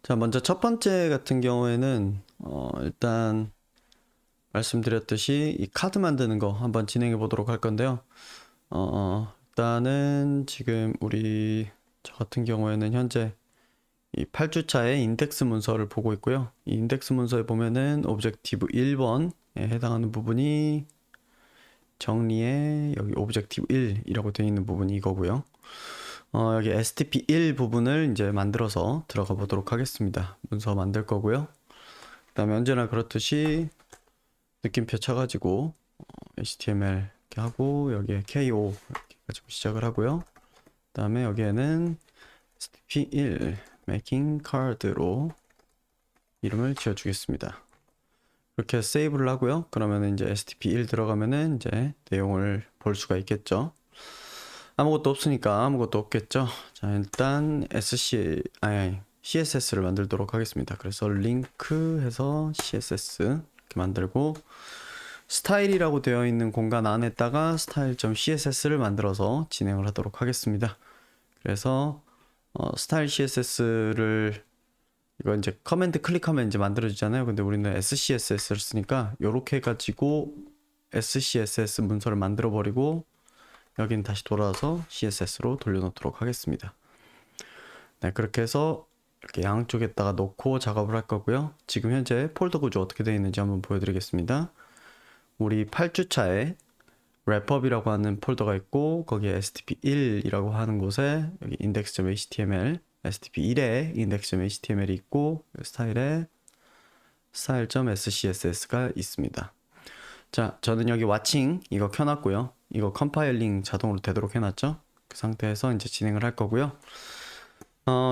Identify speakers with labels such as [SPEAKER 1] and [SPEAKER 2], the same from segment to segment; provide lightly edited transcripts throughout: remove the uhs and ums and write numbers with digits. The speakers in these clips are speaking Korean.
[SPEAKER 1] 자, 먼저 첫 번째 같은 경우에는 일단 말씀드렸듯이 이 카드 만드는 거 한번 진행해 보도록 할 건데요. 일단은 지금 저 같은 경우에는 현재 이 8주차의 인덱스 문서를 보고 있고요. 이 인덱스 문서에 보면은 오브젝티브 1번에 해당하는 부분이 정리에 여기 오브젝티브 1이라고 되어 있는 부분이 이거고요. 여기 STP1 부분을 이제 만들어서 들어가 보도록 하겠습니다. 문서 만들 거고요. 그 다음에 언제나 그렇듯이 느낌표 쳐가지고 HTML 이렇게 하고 여기에 KO 이렇게 가지고 시작을 하고요. 그 다음에 여기에는 STP1 Making Card로 이름을 지어주겠습니다. 이렇게 세이브를 하고요. 그러면 이제 STP1 들어가면은 이제 내용을 볼 수가 있겠죠. 아무것도 없으니까 아무것도 없겠죠. 자, 일단 CSS를 만들도록 하겠습니다. 그래서 링크 해서 CSS 이렇게 만들고 스타일이라고 되어 있는 공간 안에다가 style.css를 만들어서 진행을 하도록 하겠습니다. 그래서 스타일 CSS를 이거 이제 커맨드 클릭하면 이제 만들어지잖아요. 근데 우리는 SCSS를 쓰니까 요렇게 해가지고 SCSS 문서를 만들어 버리고 여기는 다시 돌아와서 CSS로 돌려놓도록 하겠습니다. 네, 그렇게 해서 이렇게 양쪽에다가 놓고 작업을 할 거고요. 지금 현재 폴더 구조 어떻게 되어 있는지 한번 보여드리겠습니다. 우리 8주차에 랩업이라고 하는 폴더가 있고 거기에 stp1이라고 하는 곳에 여기 index.html, stp1에 index.html이 있고 스타일에 style.scss가 있습니다. 자, 저는 여기 왓칭 이거 켜놨고요. 이거 컴파일링 자동으로 되도록 해놨죠. 그 상태에서 이제 진행을 할 거고요.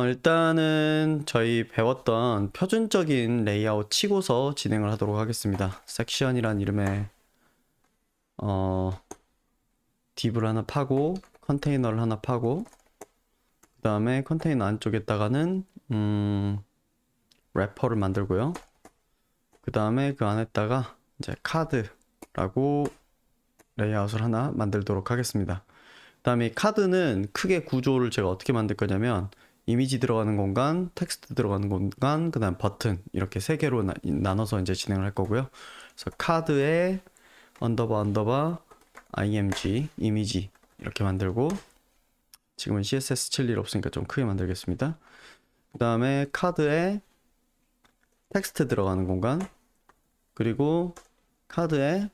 [SPEAKER 1] 일단은 저희 배웠던 표준적인 레이아웃 치고서 진행을 하도록 하겠습니다. 섹션이란 이름의 div를 하나 파고 컨테이너를 하나 파고 그 다음에 컨테이너 안쪽에다가는 래퍼를 만들고요. 그 다음에 그 안에다가 이제 카드라고 레이아웃을 하나 만들도록 하겠습니다. 그 다음에 카드는 크게 구조를 제가 어떻게 만들 거냐면 이미지 들어가는 공간, 텍스트 들어가는 공간, 그 다음 버튼 이렇게 세 개로 나눠서 이제 진행을 할 거고요. 그래서 카드에 언더바 img 이미지 이렇게 만들고 지금은 CSS 칠 일 없으니까 좀 크게 만들겠습니다. 그 다음에 카드에 텍스트 들어가는 공간 그리고 카드에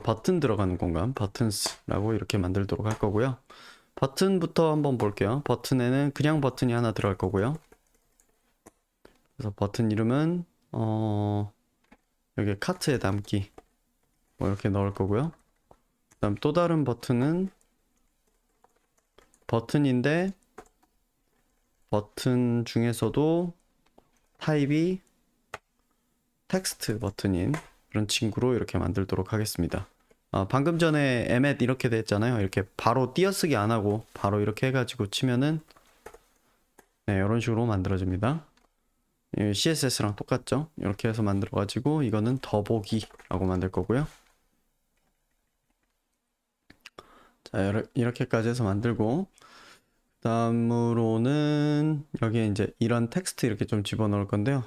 [SPEAKER 1] 버튼 들어가는 공간 버튼스라고 이렇게 만들도록 할 거고요. 버튼부터 한번 볼게요. 버튼에는 그냥 버튼이 하나 들어갈 거고요. 그래서 버튼 이름은 여기 카트에 담기 뭐 이렇게 넣을 거고요. 그 다음 또 다른 버튼은 버튼인데 버튼 중에서도 타입이 텍스트 버튼인 그런 친구로 이렇게 만들도록 하겠습니다. 방금 전에 emet 이렇게 됐잖아요. 이렇게 바로 띄어쓰기 안 하고 바로 이렇게 해가지고 치면은 네, 이런 식으로 만들어집니다. CSS랑 똑같죠? 이렇게 해서 만들어가지고 이거는 더보기라고 만들 거고요. 자, 이렇게까지 해서 만들고 다음으로는 여기에 이제 이런 텍스트 이렇게 좀 집어넣을 건데요.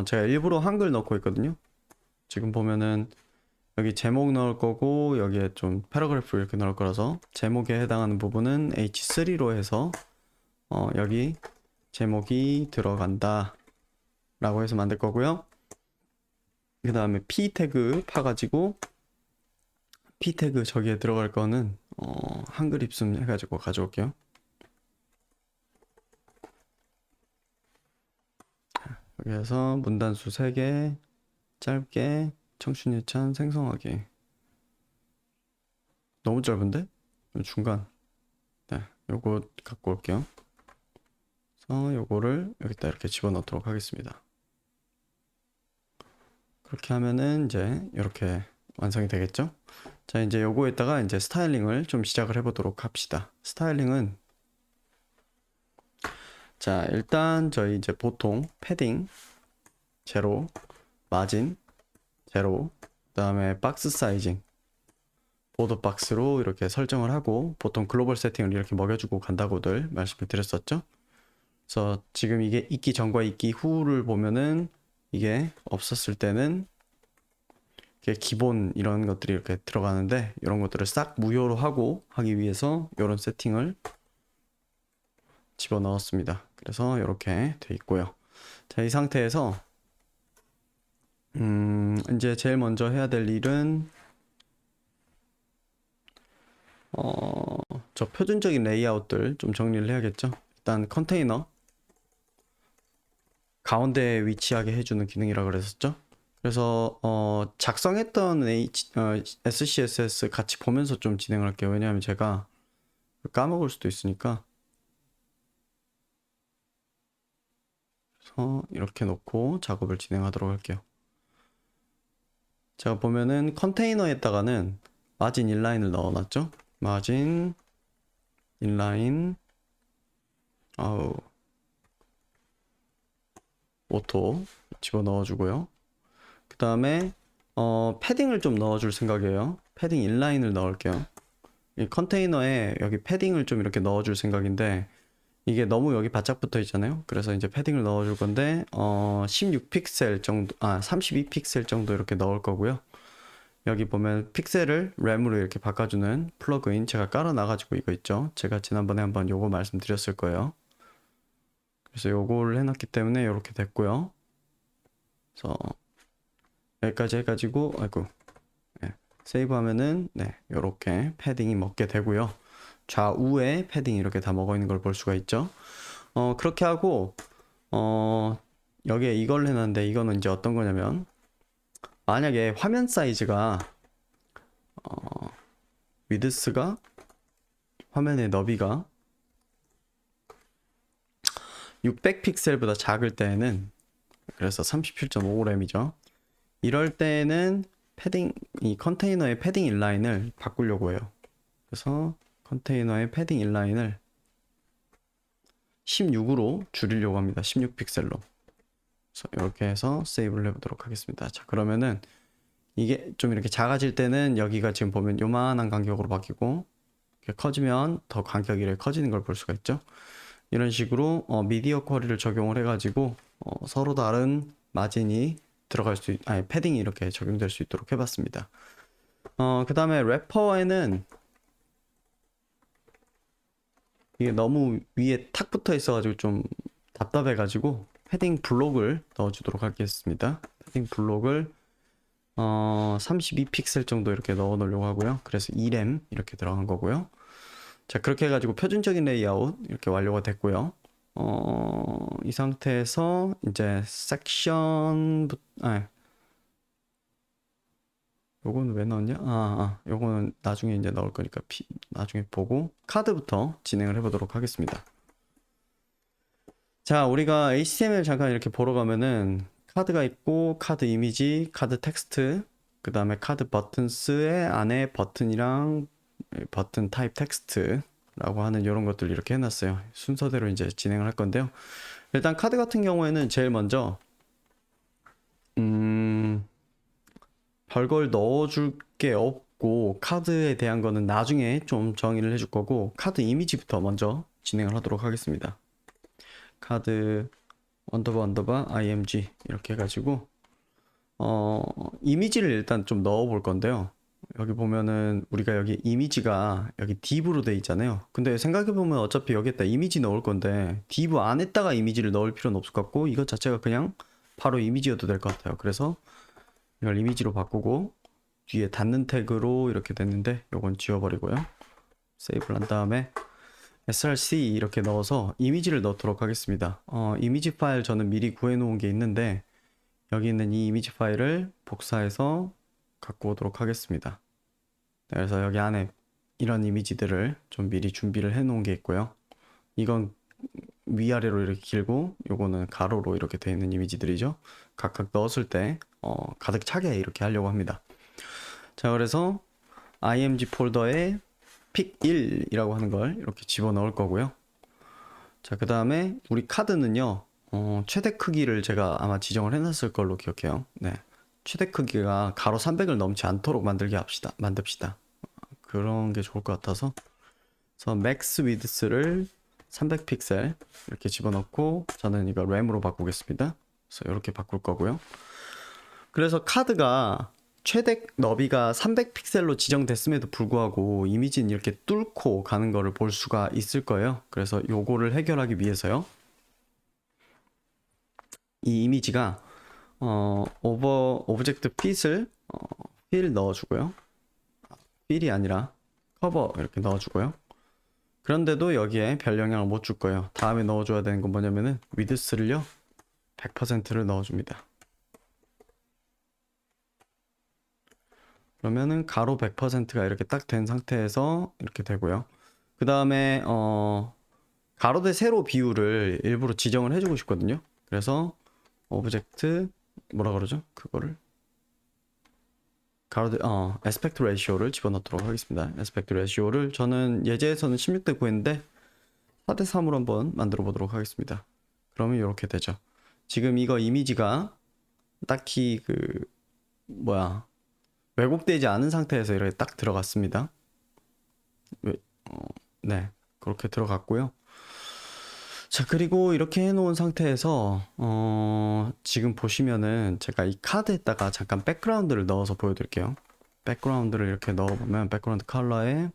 [SPEAKER 1] 제가 일부러 한글 넣고 있거든요. 지금 보면은 여기 제목 넣을 거고 여기에 좀 패러그래프 이렇게 넣을 거라서 제목에 해당하는 부분은 H3로 해서 여기 제목이 들어간다 라고 해서 만들 거고요. 그 다음에 P 태그 파가지고 P 태그 저기에 들어갈 거는 한글 입숨 해가지고 가져올게요. 여기에서 문단수 3개 짧게 청춘예찬 생성하기 너무 짧은데? 중간 네, 요거 갖고 올게요. 그래서 요거를 여기다 이렇게 집어넣도록 하겠습니다. 그렇게 하면은 이제 이렇게 완성이 되겠죠? 자, 이제 요거에다가 이제 스타일링을 좀 시작을 해보도록 합시다. 스타일링은 자, 일단 저희 이제 보통 패딩 제로, 마진 제로, 그 다음에 박스 사이징 보드 박스로 이렇게 설정을 하고 보통 글로벌 세팅을 이렇게 먹여주고 간다고들 말씀을 드렸었죠. 그래서 지금 이게 있기 전과 있기 후를 보면은 이게 없었을 때는 이게 기본 이런 것들이 이렇게 들어가는데 이런 것들을 싹 무효로 하기 위해서 이런 세팅을 집어넣었습니다. 그래서 이렇게 돼 있고요. 자, 이 상태에서 이제 제일 먼저 해야 될 일은 저 표준적인 레이아웃들 좀 정리를 해야겠죠. 일단 컨테이너 가운데에 위치하게 해주는 기능이라고 그랬었죠. 그래서 작성했던 SCSS 같이 보면서 좀 진행을 할게요. 왜냐하면 제가 까먹을 수도 있으니까. 그래서 이렇게 놓고 작업을 진행하도록 할게요. 제가 보면은 컨테이너에다가는 마진 인라인을 넣어놨죠. 마진 인라인 오토 집어넣어주고요. 그 다음에 패딩을 좀 넣어줄 생각이에요. 패딩 인라인을 넣을게요. 이 컨테이너에 여기 패딩을 좀 이렇게 넣어줄 생각인데 이게 너무 여기 바짝 붙어 있잖아요. 그래서 이제 패딩을 넣어줄 건데 16픽셀 정도, 32픽셀 정도 이렇게 넣을 거고요. 여기 보면 픽셀을 램으로 이렇게 바꿔주는 플러그인 제가 깔아놔가지고 이거 있죠. 제가 지난번에 한번 요거 말씀드렸을 거예요. 그래서 요거를 해놨기 때문에 이렇게 됐고요. 그래서 여기까지 해가지고 네, 세이브하면은 네, 요렇게 패딩이 먹게 되고요. 좌우에 패딩이 이렇게 다 먹어 있는 걸 볼 수가 있죠. 그렇게 하고 여기에 이걸 해놨는데 이거는 이제 어떤 거냐면 만약에 화면 사이즈가 위드스가 화면의 너비가 600픽셀보다 작을 때에는 그래서 37.5램이죠. 이럴 때는 이 컨테이너의 패딩 인라인을 바꾸려고 해요. 그래서 컨테이너의 패딩 인라인을 16으로 줄이려고 합니다. 16픽셀로. 그래서 이렇게 해서 세이브를 해보도록 하겠습니다. 자, 그러면은 이게 좀 이렇게 작아질 때는 여기가 지금 보면 요만한 간격으로 바뀌고 이렇게 커지면 더 간격이 이렇게 커지는 걸 볼 수가 있죠. 이런 식으로 미디어 쿼리를 적용을 해가지고 서로 다른 마진이 패딩이 이렇게 적용될 수 있도록 해봤습니다. 그 다음에 래퍼에는 이게 너무 위에 탁 붙어 있어가지고 좀 답답해가지고 패딩 블록을 넣어주도록 하겠습니다. 패딩 블록을 32픽셀 정도 이렇게 넣어 놓으려고 하고요. 그래서 2램 이렇게 들어간 거고요. 자, 그렇게 해가지고 표준적인 레이아웃 이렇게 완료가 됐고요. 이 상태에서 이제 요거는 왜 넣었냐? 요거는 나중에 이제 넣을 거니까 나중에 보고 카드부터 진행을 해보도록 하겠습니다. 자, 우리가 HTML 잠깐 이렇게 보러 가면은 카드가 있고 카드 이미지, 카드 텍스트, 그 다음에 카드 버튼스의 안에 버튼이랑 버튼 타입 텍스트라고 하는 이런 것들 이렇게 해놨어요. 순서대로 이제 진행을 할 건데요. 일단 카드 같은 경우에는 제일 먼저 별걸 넣어줄 게 없고 카드에 대한 거는 나중에 좀 정의를 해줄 거고 카드 이미지부터 먼저 진행을 하도록 하겠습니다. 카드 언더바 img 이렇게 해가지고 이미지를 일단 좀 넣어 볼 건데요. 여기 보면은 우리가 여기 이미지가 여기 div로 돼 있잖아요. 근데 생각해 보면 어차피 여기에다 이미지 넣을 건데 div 안에다가 이미지를 넣을 필요는 없을 것 같고 이것 자체가 그냥 바로 이미지여도 될 것 같아요. 그래서 이걸 이미지로 바꾸고 뒤에 닫는 태그로 이렇게 됐는데 요건 지워버리고요. 세이브를 한 다음에 src 이렇게 넣어서 이미지를 넣도록 하겠습니다. 이미지 파일 저는 미리 구해 놓은 게 있는데 여기 있는 이 이미지 파일을 복사해서 갖고 오도록 하겠습니다. 네, 그래서 여기 안에 이런 이미지들을 좀 미리 준비를 해 놓은 게 있고요. 이건 위아래로 이렇게 길고 요거는 가로로 이렇게 되어 있는 이미지들이죠. 각각 넣었을 때 가득 차게 이렇게 하려고 합니다. 자, 그래서 img 폴더에 pick1이라고 하는 걸 이렇게 집어넣을 거고요. 자, 그 다음에 우리 카드는요 최대 크기를 제가 아마 지정을 해놨을 걸로 기억해요. 네, 최대 크기가 가로 300을 넘지 않도록 만듭시다. 그런 게 좋을 것 같아서. 그래서 맥스 위드스를 300픽셀 이렇게 집어넣고 저는 이거 램으로 바꾸겠습니다. 그래서 이렇게 바꿀 거고요. 그래서 카드가 최대 너비가 300픽셀로 지정됐음에도 불구하고 이미지는 이렇게 뚫고 가는 거를 볼 수가 있을 거예요. 그래서 요거를 해결하기 위해서요. 이 이미지가 오브젝트 핏을 필 넣어주고요. 필이 아니라 커버 이렇게 넣어주고요. 그런데도 여기에 별 영향을 못 줄 거예요. 다음에 넣어줘야 되는 건 뭐냐면은 위드스를요 100%를 넣어줍니다. 그러면은 가로 100%가 이렇게 딱 된 상태에서 이렇게 되고요. 그 다음에 가로 대 세로 비율을 일부러 지정을 해주고 싶거든요. 그래서 오브젝트 뭐라 그러죠? 그거를 가로 대 에스펙트 레시오를 집어넣도록 하겠습니다. 에스펙트 레시오를 저는 예제에서는 16대 9인데 4대 3으로 한번 만들어 보도록 하겠습니다. 그러면 이렇게 되죠. 지금 이거 이미지가 딱히 왜곡되지 않은 상태에서 이렇게 딱 들어갔습니다. 네, 그렇게 들어갔고요. 자, 그리고 이렇게 해놓은 상태에서 지금 보시면은 제가 이 카드에다가 잠깐 백그라운드를 넣어서 보여드릴게요. 백그라운드를 이렇게 넣어보면 백그라운드 컬러에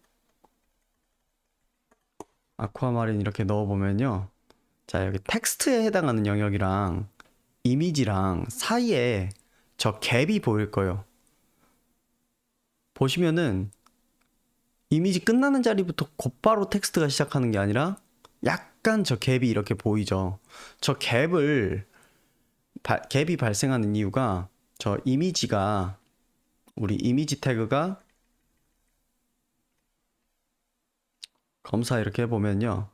[SPEAKER 1] 아쿠아마린 이렇게 넣어보면요. 자, 여기 텍스트에 해당하는 영역이랑 이미지랑 사이에 저 갭이 보일 거예요. 보시면은 이미지 끝나는 자리부터 곧바로 텍스트가 시작하는 게 아니라 약간 저 갭이 이렇게 보이죠. 저 갭이 발생하는 이유가 저 이미지가 우리 이미지 태그가 검사 이렇게 해보면요.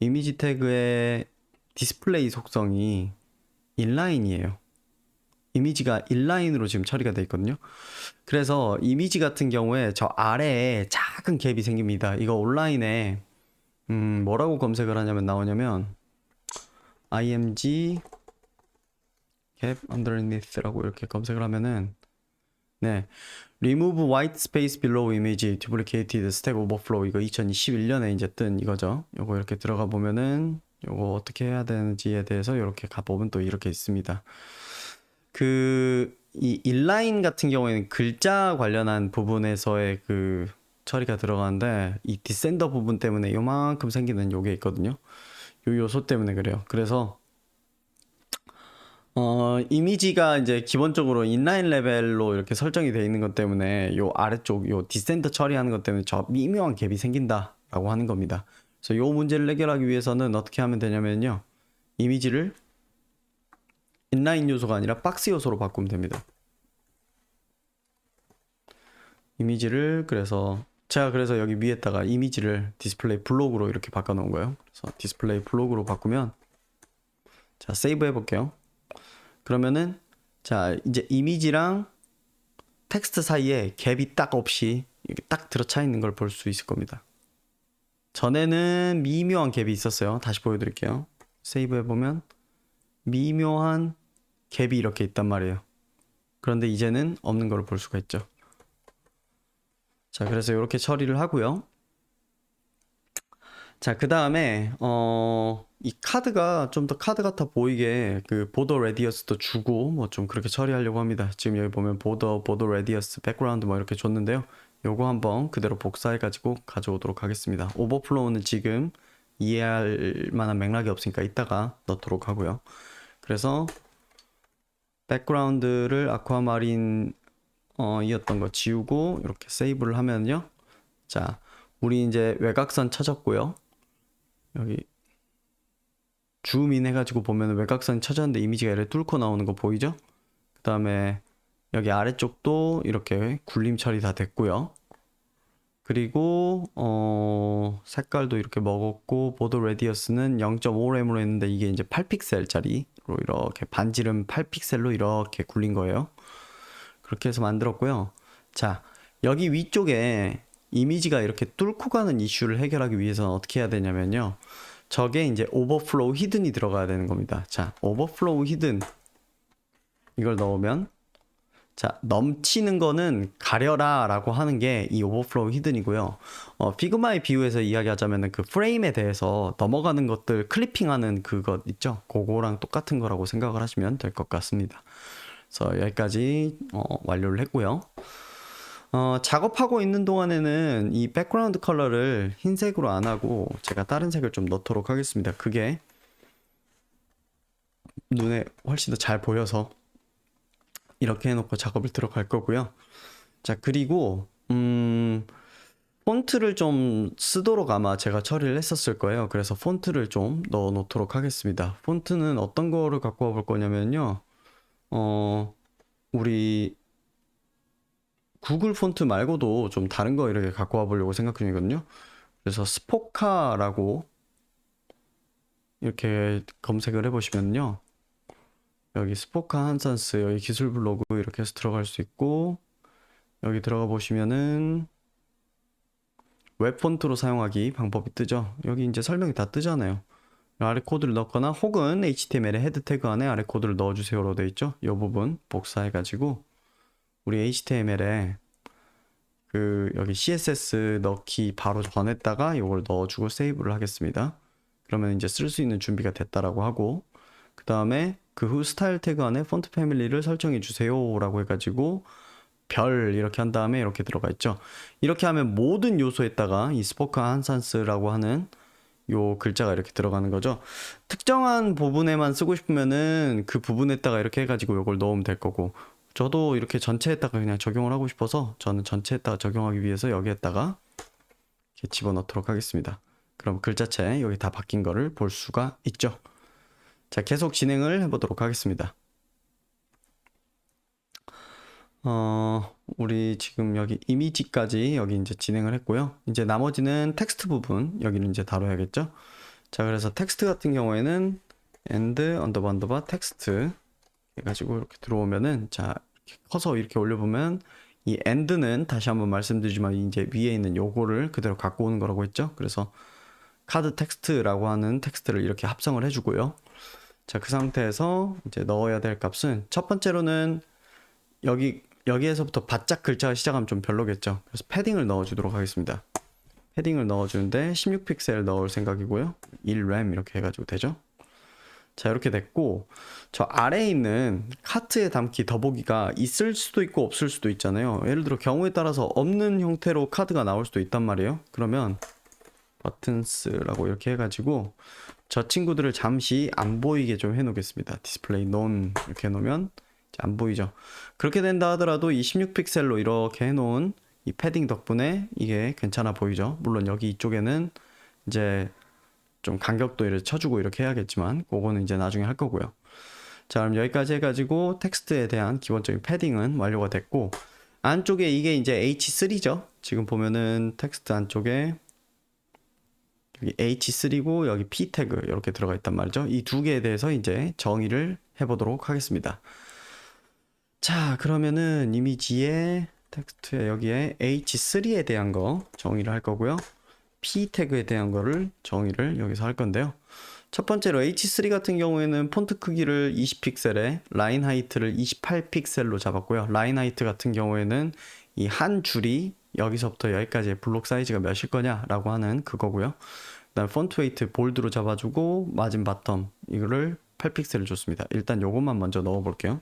[SPEAKER 1] 이미지 태그의 디스플레이 속성이 인라인이에요. 이미지가 인라인으로 지금 처리가 되어 있거든요. 그래서 이미지 같은 경우에 저 아래에 작은 갭이 생깁니다. 이거 온라인에 뭐라고 검색을 하냐면 나오냐면 img gap underneath라고 이렇게 검색을 하면은 네, remove white space below image duplicated stack overflow 이거 2021년에 이제 뜬 이거죠. 요거 이렇게 들어가 보면은 요거 어떻게 해야 되는지에 대해서 이렇게 가보면 또 이렇게 있습니다. 이 인라인 같은 경우에는 글자 관련한 부분에서의 처리가 들어가는데 이 디센더 부분 때문에 요만큼 생기는 요게 있거든요. 요 요소 때문에 그래요. 그래서 이미지가 이제 기본적으로 인라인 레벨로 이렇게 설정이 되어 있는 것 때문에 요 아래쪽 요 디센더 처리하는 것 때문에 저 미묘한 갭이 생긴다라고 하는 겁니다. 그래서 요 문제를 해결하기 위해서는 어떻게 하면 되냐면요. 이미지를 인라인 요소가 아니라 박스 요소로 바꾸면 됩니다. 이미지를 제가 그래서 여기 위에다가 이미지를 디스플레이 블록으로 이렇게 바꿔 놓은 거예요. 그래서 디스플레이 블록으로 바꾸면 자, 세이브 해볼게요. 그러면은 자, 이제 이미지랑 텍스트 사이에 갭이 딱 없이 이렇게 딱 들어차 있는 걸 볼 수 있을 겁니다. 전에는 미묘한 갭이 있었어요. 다시 보여드릴게요. 세이브 해보면 미묘한 갭이 이렇게 있단 말이에요. 그런데 이제는 없는 걸 볼 수가 있죠. 자, 그래서 이렇게 처리를 하고요. 자, 그 다음에 이 카드가 좀 더 카드 같아 보이게 보더 레디어스도 주고 뭐 좀 그렇게 처리하려고 합니다. 지금 여기 보면 보더 레디어스, 백그라운드 뭐 이렇게 줬는데요. 요거 한번 그대로 복사해가지고 가져오도록 하겠습니다. 오버플로우는 지금 이해할 만한 맥락이 없으니까 이따가 넣도록 하고요. 그래서 백그라운드를 아쿠아마린 이었던 거 지우고 이렇게 세이브를 하면요. 자, 우리 이제 외곽선 찾았고요. 여기 줌인 해가지고 보면 외곽선 찾았는데 이미지가 이렇게 뚫고 나오는 거 보이죠? 그 다음에 여기 아래쪽도 이렇게 굴림 처리 다 됐고요. 그리고 색깔도 이렇게 먹었고 보더 레디어스는 0.5램으로 했는데 이게 이제 8픽셀짜리로 이렇게 반지름 8픽셀로 이렇게 굴린 거예요. 그렇게 해서 만들었고요. 자, 여기 위쪽에 이미지가 이렇게 뚫고 가는 이슈를 해결하기 위해서는 어떻게 해야 되냐면요. 저게 이제 오버플로우 히든이 들어가야 되는 겁니다. 자, 오버플로우 히든 이걸 넣으면 자, 넘치는 거는 가려라 라고 하는 게 이 오버플로우 히든이고요. 피그마에 비유해서 이야기하자면 그 프레임에 대해서 넘어가는 것들 클리핑하는 그것 있죠? 그거랑 똑같은 거라고 생각을 하시면 될 것 같습니다. 그래서 여기까지 완료를 했고요. 작업하고 있는 동안에는 이 백그라운드 컬러를 흰색으로 안 하고 제가 다른 색을 좀 넣도록 하겠습니다. 그게 눈에 훨씬 더 잘 보여서 이렇게 해놓고 작업을 들어갈 거고요. 자, 그리고 폰트를 좀 쓰도록 아마 제가 처리를 했었을 거예요. 그래서 폰트를 좀 넣어 놓도록 하겠습니다. 폰트는 어떤 거를 갖고 와볼 거냐면요. 우리 구글 폰트 말고도 좀 다른 거 이렇게 갖고 와보려고 생각 중이거든요. 그래서 스포카라고 이렇게 검색을 해보시면요. 여기 스포카 한산스 여기 기술 블로그 이렇게 해서 들어갈 수 있고, 여기 들어가 보시면은 웹 폰트로 사용하기 방법이 뜨죠. 여기 이제 설명이 다 뜨잖아요. 아래 코드를 넣거나 혹은 HTML의 헤드 태그 안에 아래 코드를 넣어주세요로 되어 있죠. 이 부분 복사해가지고 우리 HTML에 그 여기 CSS 넣기 바로 전에다가 이걸 넣어주고 세이브를 하겠습니다. 그러면 이제 쓸 수 있는 준비가 됐다라고 하고, 그 다음에 그 후 스타일 태그 안에 폰트 패밀리를 설정해 주세요라고 해가지고 별 이렇게 한 다음에 이렇게 들어가 있죠. 이렇게 하면 모든 요소에다가 이 스포카 한산스라고 하는 요 글자가 이렇게 들어가는 거죠. 특정한 부분에만 쓰고 싶으면은 그 부분에다가 이렇게 해가지고 요걸 넣으면 될 거고, 저도 이렇게 전체에다가 그냥 적용을 하고 싶어서 저는 전체에다가 적용하기 위해서 여기에다가 이렇게 집어넣도록 하겠습니다. 그럼 글자체 여기 다 바뀐 거를 볼 수가 있죠. 자, 계속 진행을 해보도록 하겠습니다. 우리 지금 여기 이미지까지 여기 이제 진행을 했고요. 이제 나머지는 텍스트 부분 여기는 이제 다뤄야겠죠. 자, 그래서 텍스트 같은 경우에는 and 언더바 텍스트 해가지고 이렇게 들어오면은, 자, 이렇게 커서 이렇게 올려보면 이 and는 다시 한번 말씀드리지만 이제 위에 있는 요거를 그대로 갖고 오는 거라고 했죠. 그래서 카드 텍스트라고 하는 텍스트를 이렇게 합성을 해주고요. 자, 그 상태에서 이제 넣어야 될 값은 첫 번째로는 여기에서부터 바짝 글자가 시작하면 좀 별로겠죠. 그래서 패딩을 넣어주도록 하겠습니다. 패딩을 넣어주는데 16픽셀 넣을 생각이고요. 1램 이렇게 해가지고 되죠. 자, 이렇게 됐고, 저 아래에 있는 카트에 담기 더보기가 있을 수도 있고 없을 수도 있잖아요. 예를 들어 경우에 따라서 없는 형태로 카드가 나올 수도 있단 말이에요. 그러면 버튼스라고 이렇게 해가지고 저 친구들을 잠시 안 보이게 좀 해놓겠습니다. 디스플레이 논 이렇게 해놓으면 안 보이죠. 그렇게 된다 하더라도 이 16픽셀로 이렇게 해놓은 이 패딩 덕분에 이게 괜찮아 보이죠. 물론 여기 이쪽에는 이제 좀 간격도 이렇게 쳐주고 이렇게 해야겠지만 그거는 이제 나중에 할 거고요. 자, 그럼 여기까지 해가지고 텍스트에 대한 기본적인 패딩은 완료가 됐고, 안쪽에 이게 이제 H3죠. 지금 보면은 텍스트 안쪽에 여기 H3고 여기 P 태그 이렇게 들어가 있단 말이죠. 이 두 개에 대해서 이제 정의를 해보도록 하겠습니다. 자, 그러면은 이미지에 텍스트에 여기에 H3에 대한 거 정의를 할 거고요. P 태그에 대한 거를 정의를 여기서 할 건데요. 첫 번째로 H3 같은 경우에는 폰트 크기를 20픽셀에 라인 하이트를 28픽셀로 잡았고요. 라인 하이트 같은 경우에는 이 한 줄이 여기서부터 여기까지의 블록 사이즈가 몇일 거냐라고 하는 그거고요. 그다음 폰트 웨이트 볼드로 잡아주고 마진 바텀 이거를 8픽셀을 줬습니다. 일단 요것만 먼저 넣어 볼게요.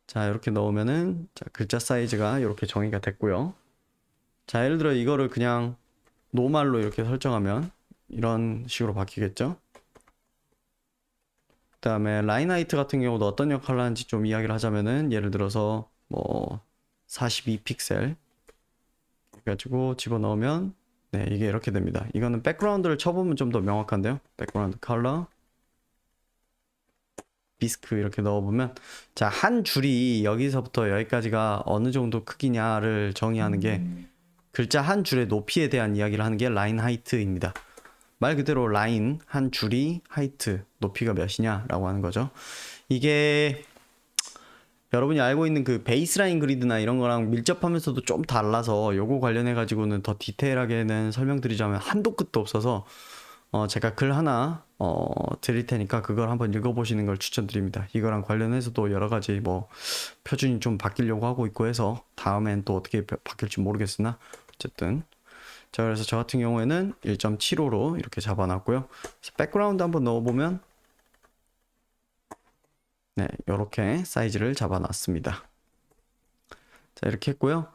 [SPEAKER 1] 자, 이렇게 넣으면은 자, 글자 사이즈가 이렇게 정의가 됐고요. 자, 예를 들어 이거를 그냥 노말로 이렇게 설정하면 이런 식으로 바뀌겠죠. 그 다음에 라인 하이트 같은 경우도 어떤 역할을 하는지 좀 이야기를 하자면은, 예를 들어서 뭐 42픽셀 해가지고 집어넣으면 네, 이게 이렇게 됩니다. 이거는 백그라운드를 쳐보면 좀 더 명확한데요. 백그라운드 컬러 비스크 이렇게 넣어보면, 자, 한 줄이 여기서부터 여기까지가 어느 정도 크기냐를 정의하는 게 글자 한 줄의 높이에 대한 이야기를 하는 게 라인 하이트입니다. 말 그대로 라인 한 줄이 하이트 높이가 몇이냐 라고 하는 거죠. 이게 여러분이 알고 있는 그 베이스라인 그리드나 이런 거랑 밀접하면서도 좀 달라서 요거 관련해 가지고는 더 디테일하게는 설명드리자면 한도 끝도 없어서 제가 글 하나 드릴 테니까 그걸 한번 읽어보시는 걸 추천드립니다. 이거랑 관련해서도 여러 가지 뭐 표준이 좀 바뀌려고 하고 있고 해서 다음엔 또 어떻게 바뀔지 모르겠으나 어쨌든 자, 그래서 저 같은 경우에는 1.75로 이렇게 잡아놨고요. 백그라운드 한번 넣어보면 네, 이렇게 사이즈를 잡아놨습니다. 자, 이렇게 했고요.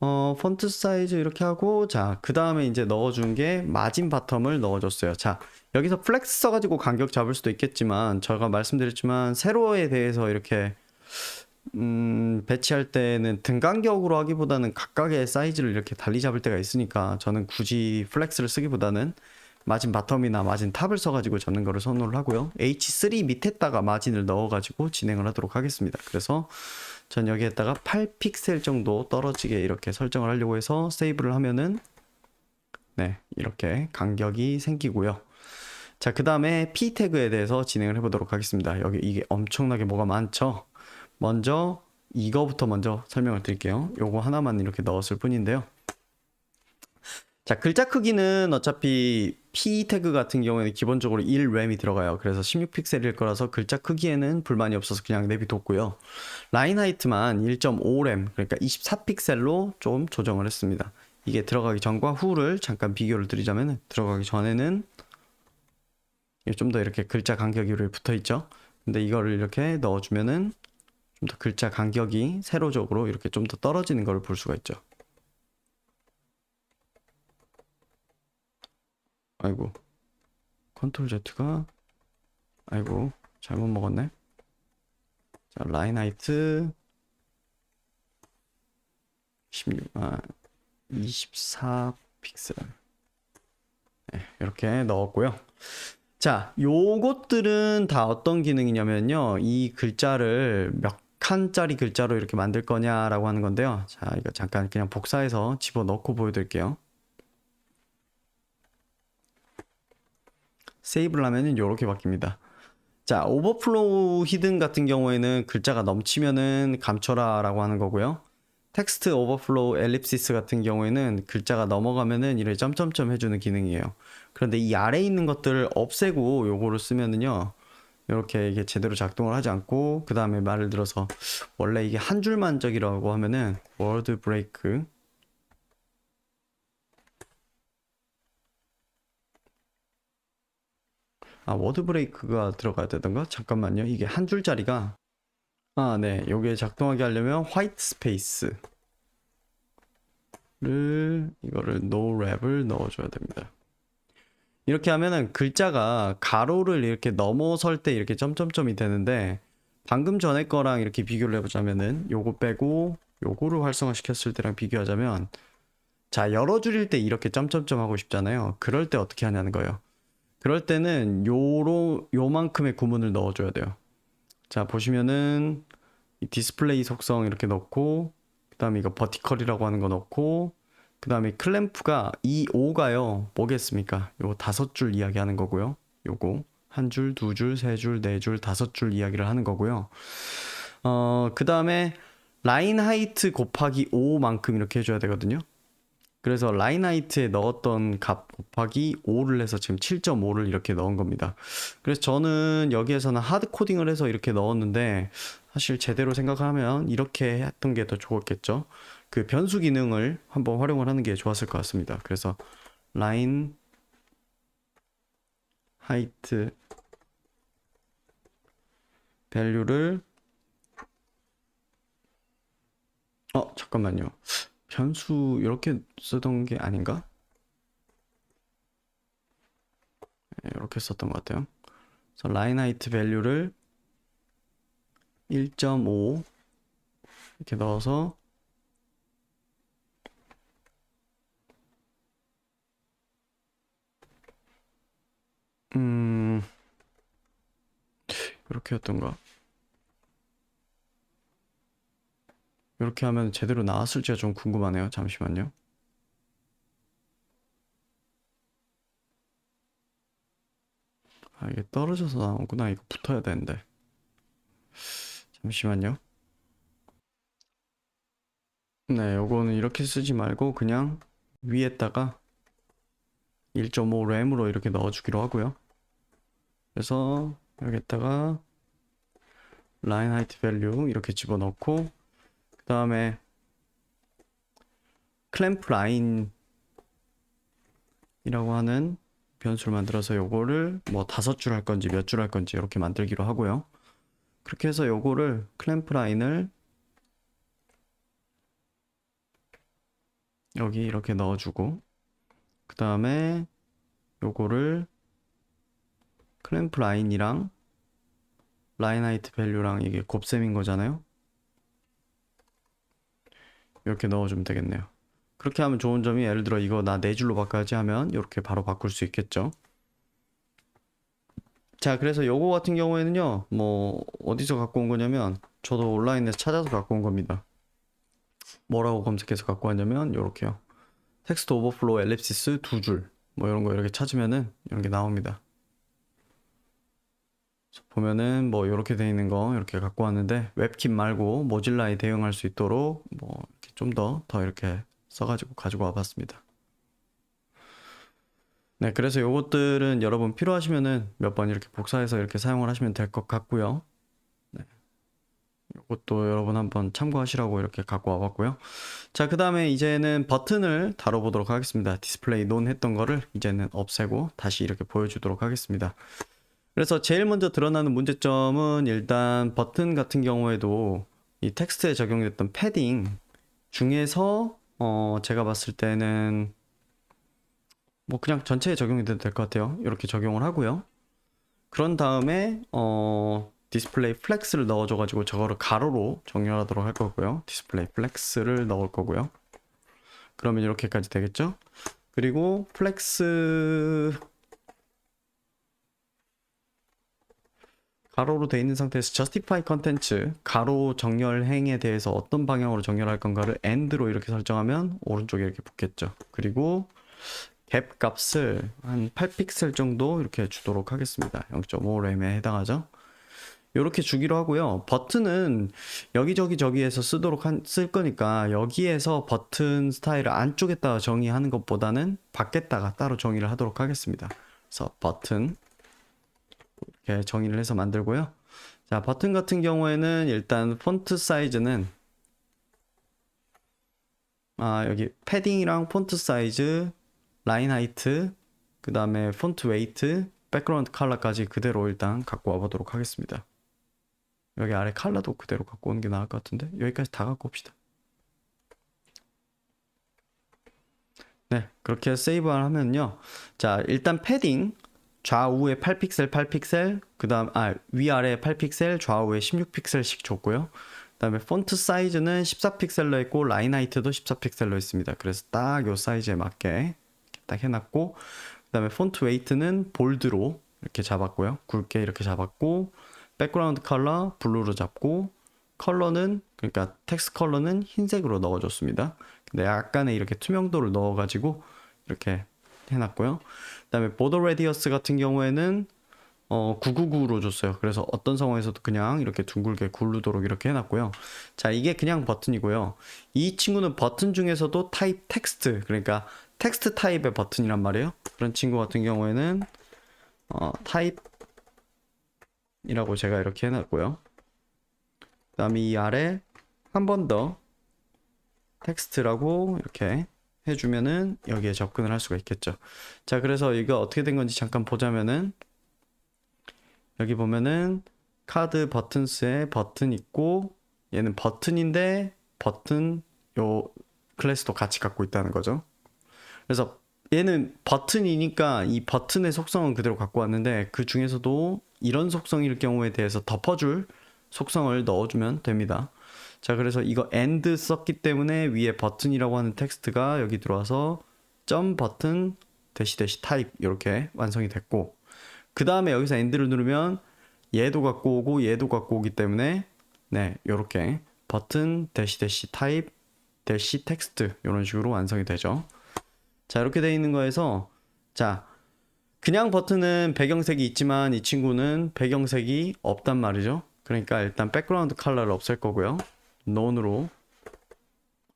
[SPEAKER 1] 폰트 사이즈 이렇게 하고, 자, 그 다음에 이제 넣어준 게 마진 바텀을 넣어줬어요. 자, 여기서 플렉스 써가지고 간격 잡을 수도 있겠지만, 제가 말씀드렸지만, 세로에 대해서 이렇게, 배치할 때는 등 간격으로 하기보다는 각각의 사이즈를 이렇게 달리 잡을 때가 있으니까, 저는 굳이 플렉스를 쓰기보다는 마진 바텀이나 마진 탑을 써가지고 잡는 거를 선호를 하고요. H3 밑에다가 마진을 넣어가지고 진행을 하도록 하겠습니다. 그래서 전 여기에다가 8픽셀 정도 떨어지게 이렇게 설정을 하려고 해서 세이브를 하면은 네, 이렇게 간격이 생기고요. 자, 그 다음에 P 태그에 대해서 진행을 해보도록 하겠습니다. 여기 이게 엄청나게 뭐가 많죠? 먼저 이거부터 먼저 설명을 드릴게요. 요거 하나만 이렇게 넣었을 뿐인데요. 자, 글자 크기는 어차피 P 태그 같은 경우에는 기본적으로 1램이 들어가요. 그래서 16픽셀일 거라서 글자 크기에는 불만이 없어서 그냥 내비뒀고요. 라인 하이트만 1.5램, 그러니까 24픽셀로 좀 조정을 했습니다. 이게 들어가기 전과 후를 잠깐 비교를 드리자면 들어가기 전에는 좀 더 이렇게 글자 간격이 붙어 있죠. 근데 이거를 이렇게 넣어주면은 좀 더 글자 간격이 세로적으로 이렇게 좀 더 떨어지는 걸 볼 수가 있죠. 아이고, 컨트롤 Z가 아이고 잘못 먹었네. 자, 라인 하이트 24 픽셀. 네, 이렇게 넣었고요. 자, 요것들은 다 어떤 기능이냐면요. 이 글자를 몇 칸짜리 글자로 이렇게 만들 거냐라고 하는 건데요. 자, 이거 잠깐 그냥 복사해서 집어넣고 보여드릴게요. 세이브를 하면은 요렇게 바뀝니다. 자, 오버플로우 히든 같은 경우에는 글자가 넘치면은 감춰라 라고 하는 거고요. 텍스트 오버플로우 엘립시스 같은 경우에는 글자가 넘어가면은 이렇게 점점점 해주는 기능이에요. 그런데 이 아래에 있는 것들을 없애고 요거를 쓰면은요. 이렇게 이게 제대로 작동을 하지 않고 그 다음에 말을 들어서 원래 이게 한 줄만적이라고 하면은 워드 브레이크 워드 브레이크가 들어가야 되던가? 잠깐만요. 이게 한 줄짜리가 네. 요게 작동하게 하려면 화이트 스페이스를 이거를 no 랩을 넣어줘야 됩니다. 이렇게 하면은 글자가 가로를 이렇게 넘어설 때 이렇게 점점점이 되는데 방금 전에 거랑 이렇게 비교를 해보자면은 요거 빼고 요거를 활성화시켰을 때랑 비교하자면 자, 여러 줄일 때 이렇게 점점점 하고 싶잖아요. 그럴 때 어떻게 하냐는 거예요. 그럴 때는 요만큼의 구문을 넣어줘야 돼요. 자, 보시면은 이 디스플레이 속성 이렇게 넣고 그 다음에 이거 버티컬이라고 하는 거 넣고 그 다음에 클램프가 이 5가요 뭐겠습니까? 요거 5줄 이야기하는 거고요. 요거 한 줄, 두 줄, 세 줄, 네 줄, 5줄 이야기를 하는 거고요. 그 다음에 라인 하이트 곱하기 5만큼 이렇게 해줘야 되거든요. 그래서 라인 하이트에 넣었던 값 곱하기 5를 해서 지금 7.5를 이렇게 넣은 겁니다. 그래서 저는 여기에서는 하드 코딩을 해서 이렇게 넣었는데 사실 제대로 생각하면 이렇게 했던 게 더 좋았겠죠. 그 변수 기능을 한번 활용을 하는 게 좋았을 것 같습니다. 그래서 라인 하이트 밸류를 잠깐만요. 변수 이렇게 쓰던 게 아닌가? 네, 이렇게 썼던 것 같아요. 그래서 라인 하이트 밸류를 1.5 이렇게 넣어서 이렇게 였던가? 이렇게 하면 제대로 나왔을지가 좀 궁금하네요. 잠시만요. 이게 떨어져서 나오구나. 이거 붙어야 되는데. 잠시만요. 네, 요거는 이렇게 쓰지 말고 그냥 위에다가 1.5 램으로 이렇게 넣어주기로 하고요. 그래서 여기다가 라인 하이트 밸류 이렇게 집어넣고, 그 다음에 클램프 라인이라고 하는 변수를 만들어서 요거를 뭐 5줄 할 건지 몇 줄 할 건지 이렇게 만들기로 하고요. 그렇게 해서 요거를 클램프 라인을 여기 이렇게 넣어주고, 그 다음에 요거를 클램프 라인이랑 라인 하이트 밸류랑 이게 곱셈인 거잖아요. 이렇게 넣어주면 되겠네요. 그렇게 하면 좋은 점이, 예를 들어 이거 나 4줄로 바꿔야지 하면 이렇게 바로 바꿀 수 있겠죠. 자, 그래서 요거 같은 경우에는요, 뭐 어디서 갖고 온 거냐면 저도 온라인에서 찾아서 갖고 온 겁니다. 뭐라고 검색해서 갖고 왔냐면 요렇게요. 텍스트 오버플로우 엘립시스 2줄 뭐 이런 거 이렇게 찾으면은 이런 게 나옵니다. 보면은 뭐 이렇게 돼 있는 거 이렇게 갖고 왔는데, 웹킷 말고 모질라에 대응할 수 있도록 뭐 좀 더 이렇게 써가지고 가지고 와봤습니다. 네, 그래서 요것들은 여러분 필요하시면은 몇 번 이렇게 복사해서 이렇게 사용을 하시면 될 것 같고요. 네, 요것도 여러분 한번 참고하시라고 이렇게 갖고 와봤고요. 자, 그 다음에 이제는 버튼을 다뤄보도록 하겠습니다. 디스플레이 논 했던 거를 이제는 없애고 다시 이렇게 보여주도록 하겠습니다. 그래서 제일 먼저 드러나는 문제점은, 일단 버튼 같은 경우에도 이 텍스트에 적용됐던 패딩 중에서 제가 봤을 때는 뭐 그냥 전체에 적용이 돼도 될 것 같아요. 이렇게 적용을 하고요. 그런 다음에 디스플레이 플렉스를 넣어줘가지고 저거를 가로로 정렬하도록 할 거고요. 디스플레이 플렉스를 넣을 거고요. 그러면 이렇게까지 되겠죠? 그리고 플렉스 가로로 돼 있는 상태에서 justify 컨텐츠 가로 정렬 행에 대해서 어떤 방향으로 정렬할 건가를 end로 이렇게 설정하면 오른쪽에 이렇게 붙겠죠. 그리고 갭 값을 한 8픽셀 정도 이렇게 주도록 하겠습니다. 0.5램에 해당하죠. 이렇게 주기로 하고요. 버튼은 여기저기 저기에서 쓸 거니까 여기에서 버튼 스타일을 안쪽에다가 정의하는 것보다는 밖에다가 따로 정의를 하도록 하겠습니다. 그래서 버튼 이렇게 정의를 해서 만들고요. 자, 버튼 같은 경우에는 일단 폰트 사이즈는 여기 패딩이랑 폰트 사이즈, 라인 하이트, 그 다음에 폰트 웨이트, 백그라운드 컬러까지 그대로 일단 갖고 와보도록 하겠습니다. 여기 아래 컬러도 그대로 갖고 오는 게 나을 것 같은데, 여기까지 다 갖고 옵시다. 네, 그렇게 세이브를 하면요. 자, 일단 패딩 좌우에 8픽셀 8픽셀, 그 다음 위아래 8픽셀, 좌우에 16픽셀씩 줬고요. 그 다음에 폰트 사이즈는 14픽셀로 했고 라인 하이트도 14픽셀로 했습니다. 그래서 딱 요 사이즈에 맞게 딱 해놨고, 그 다음에 폰트 웨이트는 볼드로 이렇게 잡았고요. 굵게 이렇게 잡았고, 백그라운드 컬러 블루로 잡고, 컬러는, 그러니까 텍스트 컬러는 흰색으로 넣어줬습니다. 근데 약간의 이렇게 투명도를 넣어가지고 이렇게 해놨고요. 그 다음에 보더 레디어스 같은 경우에는 999로 줬어요. 그래서 어떤 상황에서도 그냥 이렇게 둥글게 굴르도록 이렇게 해놨고요. 자, 이게 그냥 버튼이고요. 이 친구는 버튼 중에서도 타입 텍스트, 그러니까 텍스트 타입의 버튼이란 말이에요. 그런 친구 같은 경우에는 타입이라고 제가 이렇게 해놨고요. 그 다음에 이 아래 한 번 더 텍스트라고 이렇게 해주면은 여기에 접근을 할 수가 있겠죠. 자, 그래서 이거 어떻게 된 건지 잠깐 보자면은, 여기 보면은 카드 버튼스에 버튼 있고, 얘는 버튼인데 버튼 요 클래스도 같이 갖고 있다는 거죠. 그래서 얘는 버튼이니까 이 버튼의 속성은 그대로 갖고 왔는데, 그 중에서도 이런 속성일 경우에 대해서 덮어줄 속성을 넣어주면 됩니다. 자, 그래서 이거 and 썼기 때문에 위에 버튼이라고 하는 텍스트가 여기 들어와서 점 버튼 대시 대시 타입 이렇게 완성이 됐고, 그 다음에 여기서 end를 누르면 얘도 갖고 오고 얘도 갖고 오기 때문에 네, 이렇게 버튼 대시 대시 타입 대시 텍스트 이런 식으로 완성이 되죠. 자, 이렇게 돼 있는 거에서, 자, 그냥 버튼은 배경색이 있지만 이 친구는 배경색이 없단 말이죠. 그러니까 일단 백그라운드 컬러를 없앨 거고요. none으로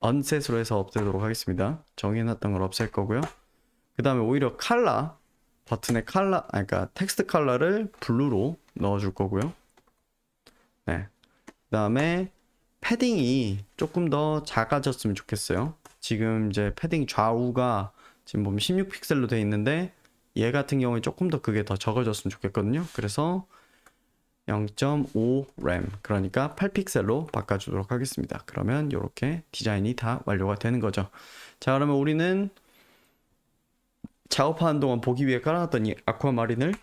[SPEAKER 1] unset으로 해서 없애도록 하겠습니다. 정해놨던 걸 없앨 거고요. 그 다음에 오히려 컬러, 버튼의 컬러, 그러니까 텍스트 컬러를 블루로 넣어줄 거고요. 네. 그 다음에 패딩이 조금 더 작아졌으면 좋겠어요. 지금 이제 패딩 좌우가 지금 보면 16픽셀로 되어 있는데 얘 같은 경우에 조금 더 그게 더 적어졌으면 좋겠거든요. 그래서 0.5 램, 그러니까 8픽셀로 바꿔주도록 하겠습니다. 그러면 이렇게 디자인이 다 완료가 되는 거죠. 자, 그러면 우리는 작업하는 동안 보기 위해 깔아놨던 이 아쿠아마린을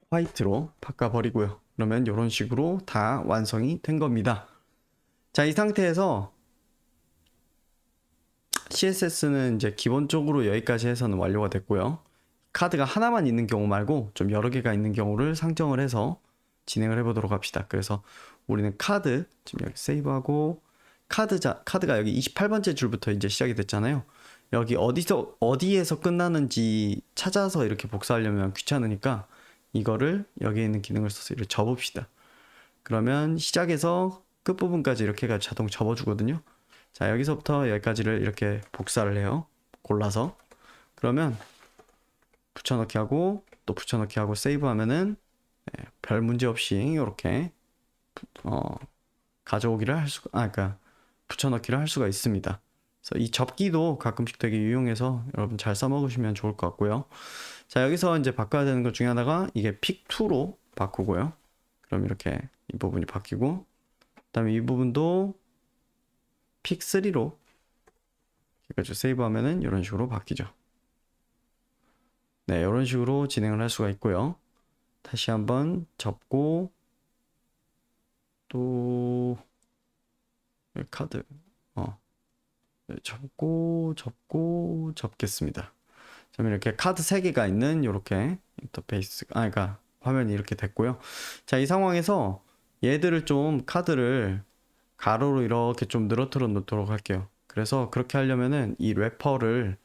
[SPEAKER 1] 화이트로 바꿔버리고요. 그러면 이런 식으로 다 완성이 된 겁니다. 자, 이 상태에서 CSS는 이제 기본적으로 여기까지 해서는 완료가 됐고요. 카드가 하나만 있는 경우 말고 좀 여러 개가 있는 경우를 상정을 해서 진행을 해보도록 합시다. 그래서 우리는 카드, 지금 여기 세이브하고 카드가 여기 28번째 줄부터 이제 시작이 됐잖아요. 여기 어디에서 끝나는지 찾아서 이렇게 복사하려면 귀찮으니까 이거를 여기에 있는 기능을 써서 이렇게 접읍시다. 그러면 시작에서 끝부분까지 이렇게 해가 자동 접어주거든요. 자, 여기서부터 여기까지를 이렇게 복사를 해요. 골라서. 그러면 붙여넣기 하고 또 붙여넣기 하고 세이브 하면은 별 문제 없이 이렇게 가져오기를 할 수가, 그러니까 붙여넣기를 할 수가 있습니다. 그래서 이 접기도 가끔씩 되게 유용해서 여러분 잘 써먹으시면 좋을 것 같고요. 자, 여기서 이제 바꿔야 되는 것 중에 하나가 이게 픽2로 바꾸고요. 그럼 이렇게 이 부분이 바뀌고, 그 다음에 이 부분도 픽3로 해가지고 세이브 하면은 이런 식으로 바뀌죠. 네, 이런 식으로 진행을 할 수가 있고요. 다시 한번 접고, 또 카드 접고 접겠습니다. 그러면 이렇게 카드 3개가 있는 이렇게 인터페이스, 그러니까 화면이 이렇게 됐고요. 자, 이 상황에서 얘들을 좀 카드를 가로로 이렇게 좀 늘어뜨려 놓도록 할게요. 그래서 그렇게 하려면은 이 래퍼를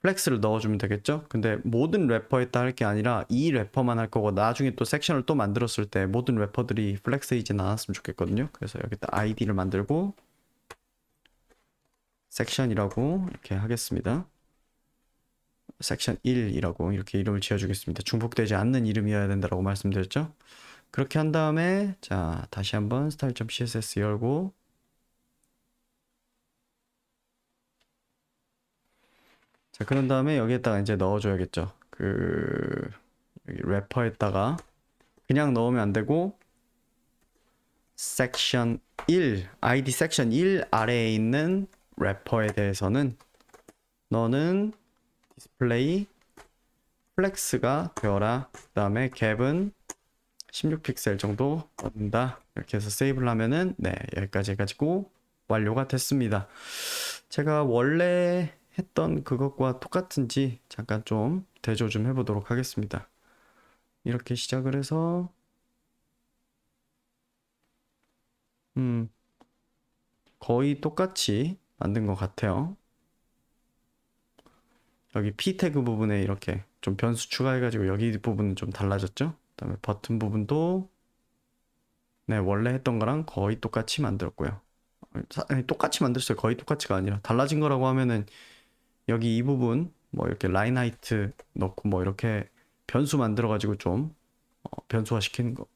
[SPEAKER 1] 플렉스를 넣어주면 되겠죠. 근데 모든 래퍼에다 할 게 아니라 이 래퍼만 할 거고, 나중에 또 섹션을 또 만들었을 때 모든 래퍼들이 플렉스이진 않았으면 좋겠거든요. 그래서 여기다 아이디를 만들고 섹션이라고 이렇게 하겠습니다. 섹션 1이라고 이렇게 이름을 지어주겠습니다. 중복되지 않는 이름이어야 된다고 말씀드렸죠. 그렇게 한 다음에 자, 다시 한번 style.css 열고, 자, 그런 다음에 여기에다가 이제 넣어줘야겠죠. 여기 래퍼에다가 그냥 넣으면 안 되고 섹션 1, id 섹션 1 아래에 있는 래퍼에 대해서는 너는 디스플레이 플렉스가 되어라. 그 다음에 갭은 16픽셀 정도 넣는다. 이렇게 해서 세이브를 하면은 네, 여기까지 해가지고 완료가 됐습니다. 제가 원래 했던 그것과 똑같은지 잠깐 좀 대조 좀 해보도록 하겠습니다. 이렇게 시작을 해서 거의 똑같이 만든 것 같아요. 여기 P 태그 부분에 이렇게 좀 변수 추가해가지고 여기 부분은 좀 달라졌죠. 그 다음에 버튼 부분도 네, 원래 했던 거랑 거의 똑같이 만들었고요. 아니, 똑같이 만들었어요. 거의 똑같이가 아니라 달라진 거라고 하면은 여기 이 부분 뭐 이렇게 라인 하이트 넣고 뭐 이렇게 변수 만들어 가지고 좀 변수화 시키는 거,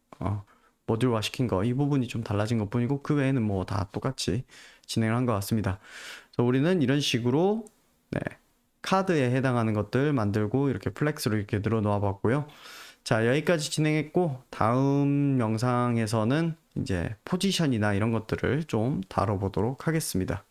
[SPEAKER 1] 모듈화 시킨 거, 이 부분이 좀 달라진 것 뿐이고 그 외에는 뭐 다 똑같이 진행을 한 것 같습니다. 그래서 우리는 이런 식으로 네, 카드에 해당하는 것들 만들고 이렇게 플렉스로 이렇게 늘어 놓아 봤고요. 자, 여기까지 진행했고 다음 영상에서는 이제 포지션이나 이런 것들을 좀 다뤄보도록 하겠습니다.